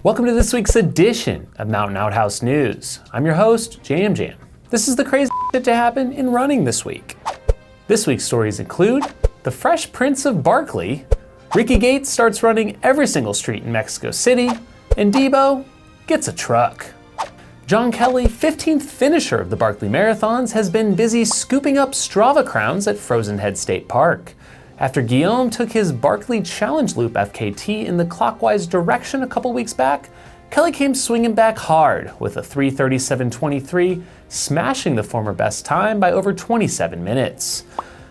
Welcome to this week's edition of Mountain Outhouse News. I'm your host, Jam Jam. This is the crazy shit to happen in running this week. This week's stories include the Fresh Prince of Barkley, Rickey Gates starts running every single street in Mexico City, and Debo gets a truck. John Kelly, 15th finisher of the Barkley Marathons, has been busy scooping up Strava crowns at Frozen Head State Park. After Guillaume took his Barkley Challenge Loop FKT in the clockwise direction a couple weeks back, Kelly came swinging back hard with a 3:37.23, smashing the former best time by over 27 minutes.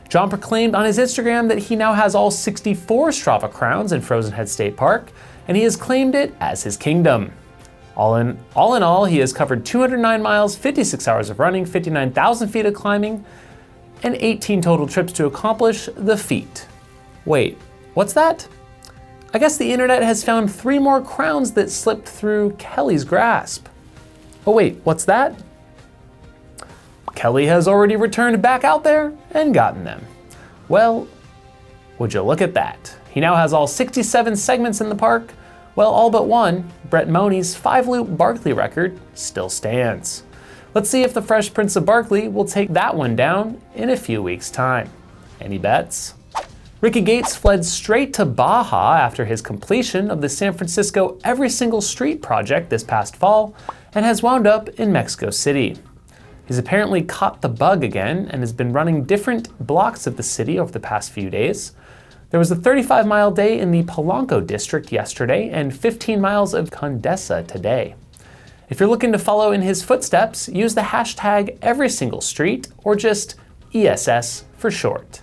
John proclaimed on his Instagram that he now has all 64 Strava crowns in Frozen Head State Park, and he has claimed it as his kingdom. All in all, he has covered 209 miles, 56 hours of running, 59,000 feet of climbing, and 18 total trips to accomplish the feat. Wait, what's that? I guess the internet has found 3 more crowns that slipped through Kelly's grasp. Oh wait, what's that? Kelly has already returned back out there and gotten them. Well, would you look at that? He now has all 67 segments in the park. Well, all but one, Brett Money's 5-loop Barkley record, still stands. Let's see if the Fresh Prince of Barkley will take that one down in a few weeks' time. Any bets? Rickey Gates fled straight to Baja after his completion of the San Francisco Every Single Street project this past fall and has wound up in Mexico City. He's apparently caught the bug again and has been running different blocks of the city over the past few days. There was a 35-mile day in the Polanco district yesterday and 15 miles of Condesa today. If you're looking to follow in his footsteps, use the hashtag #EverySingleStreet or just ESS for short.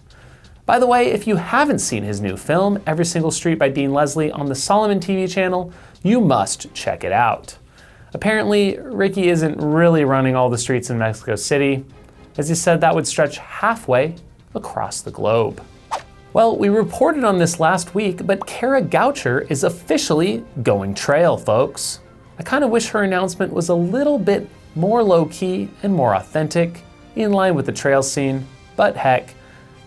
By the way, if you haven't seen his new film, Every Single Street by Dean Leslie on the Solomon TV channel, you must check it out. Apparently, Rickey isn't really running all the streets in Mexico City, as he said that would stretch halfway across the globe. Well, we reported on this last week, but Cara Goucher is officially going trail, folks. I kind of wish her announcement was a little bit more low-key and more authentic, in line with the trail scene, but heck,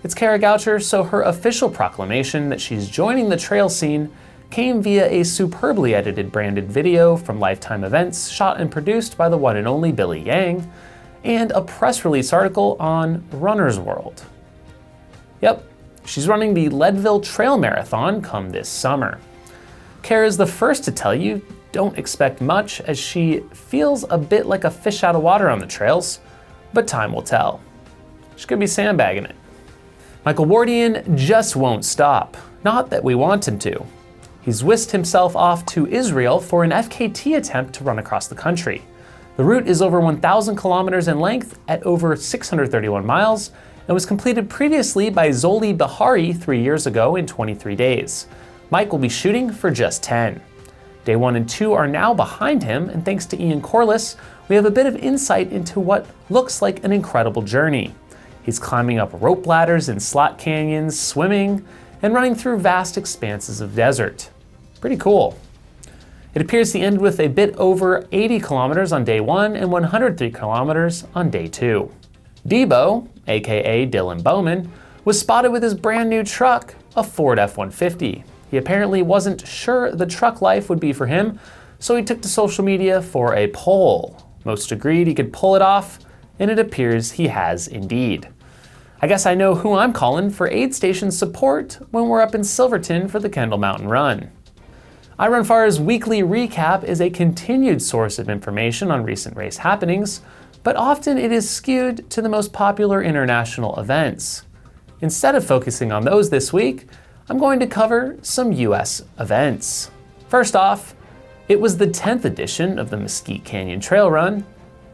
it's Cara Goucher, so her official proclamation that she's joining the trail scene came via a superbly edited branded video from Lifetime Events shot and produced by the one and only Billy Yang, and a press release article on Runner's World. Yep, she's running the Leadville Trail Marathon come this summer. Cara's the first to tell you don't expect much, as she feels a bit like a fish out of water on the trails, but time will tell. She could be sandbagging it. Michael Wardian just won't stop, not that we want him to. He's whisked himself off to Israel for an FKT attempt to run across the country. The route is over 1,000 kilometers in length at over 631 miles and was completed previously by Zoli Bahari 3 years ago in 23 days. Mike will be shooting for just 10. Day 1 and 2 are now behind him, and thanks to Ian Corliss, we have a bit of insight into what looks like an incredible journey. He's climbing up rope ladders in slot canyons, swimming, and running through vast expanses of desert. Pretty cool. It appears he ended with a bit over 80 kilometers on day 1 and 103 kilometers on day 2. Debo, aka Dylan Bowman, was spotted with his brand new truck, a Ford F-150. He apparently wasn't sure the truck life would be for him, so he took to social media for a poll. Most agreed he could pull it off, and it appears he has indeed. I guess I know who I'm calling for aid station support when we're up in Silverton for the Kendall Mountain Run. iRunFar's weekly recap is a continued source of information on recent race happenings, but often it is skewed to the most popular international events. Instead of focusing on those this week, I'm going to cover some US events. First off, it was the 10th edition of the Mesquite Canyon Trail Run.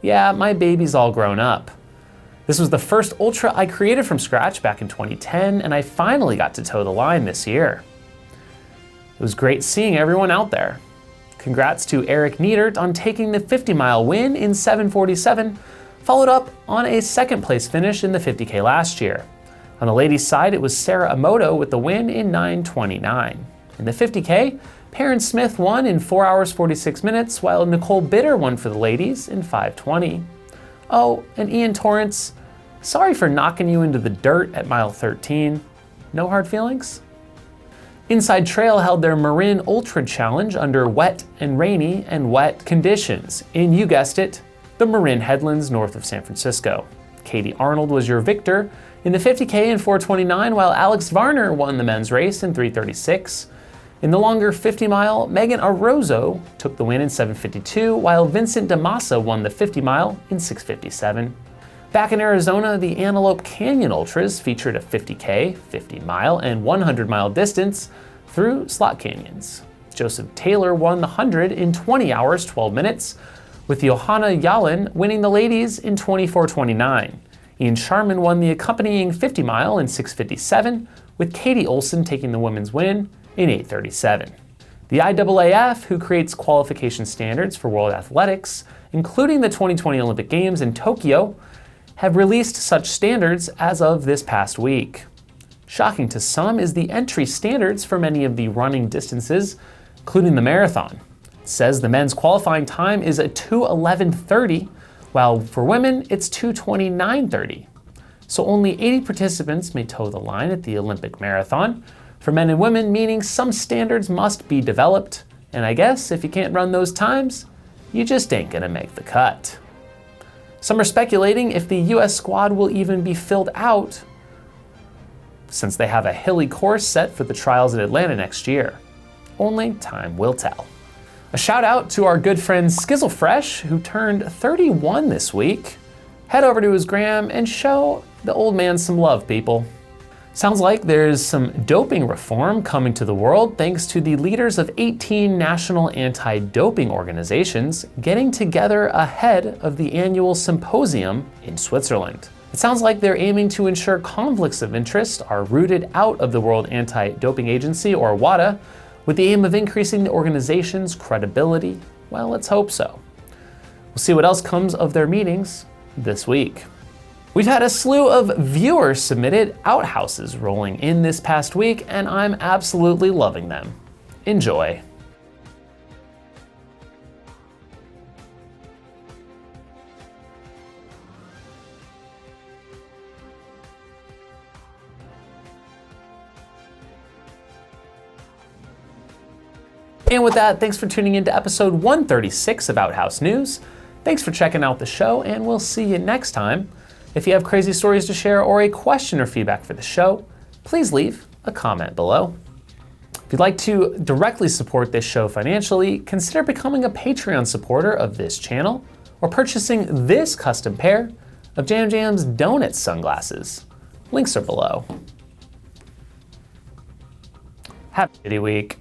Yeah, my baby's all grown up. This was the first ultra I created from scratch back in 2010, and I finally got to toe the line this year. It was great seeing everyone out there. Congrats to Eric Niedert on taking the 50-mile win in 7:47, followed up on a second place finish in the 50K last year. On the ladies' side, it was Sarah Emoto with the win in 9:29. In the 50K, Perrin Smith won in 4 hours 46 minutes, while Nicole Bitter won for the ladies in 5:20. Oh, and Ian Torrance, sorry for knocking you into the dirt at mile 13. No hard feelings? Inside Trail held their Marin Ultra Challenge under wet and rainy and wet conditions in, you guessed it, the Marin Headlands north of San Francisco. Katie Arnold was your victor in the 50K in 4:29, while Alex Varner won the men's race in 3:36. In the longer 50-mile, Megan Arrozo took the win in 7:52, while Vincent DeMassa won the 50-mile in 6:57. Back in Arizona, the Antelope Canyon Ultras featured a 50K, 50-mile, and 100-mile distance through slot canyons. Joseph Taylor won the 100 in 20 hours, 12 minutes, with Johanna Yalin winning the ladies in 24:29. Ian Sharman won the accompanying 50-mile in 6:57, with Katie Olson taking the women's win in 8:37. The IAAF, who creates qualification standards for world athletics, including the 2020 Olympic Games in Tokyo, have released such standards as of this past week. Shocking to some is the entry standards for many of the running distances, including the marathon. It says the men's qualifying time is a 2:11:30, while for women it's 2:29:30. So only 80 participants may toe the line at the Olympic marathon for men and women, meaning some standards must be developed, and I guess if you can't run those times, you just ain't gonna make the cut. Some are speculating if the US squad will even be filled out, since they have a hilly course set for the trials in Atlanta next year. Only time will tell. A shout out to our good friend SkizzleFresh, who turned 31 this week. Head over to his gram and show the old man some love, people. Sounds like there's some doping reform coming to the world thanks to the leaders of 18 national anti-doping organizations getting together ahead of the annual symposium in Switzerland. It sounds like they're aiming to ensure conflicts of interest are rooted out of the World Anti-Doping Agency, or WADA, with the aim of increasing the organization's credibility. Well, let's hope so. We'll see what else comes of their meetings this week. We've had a slew of viewer-submitted Outhouses rolling in this past week, and I'm absolutely loving them. Enjoy. And with that, thanks for tuning in to episode 136 of Outhouse News. Thanks for checking out the show, and we'll see you next time. If you have crazy stories to share or a question or feedback for the show, please leave a comment below. If you'd like to directly support this show financially, consider becoming a Patreon supporter of this channel or purchasing this custom pair of Jam Jam's donut sunglasses. Links are below. Have a shitty week.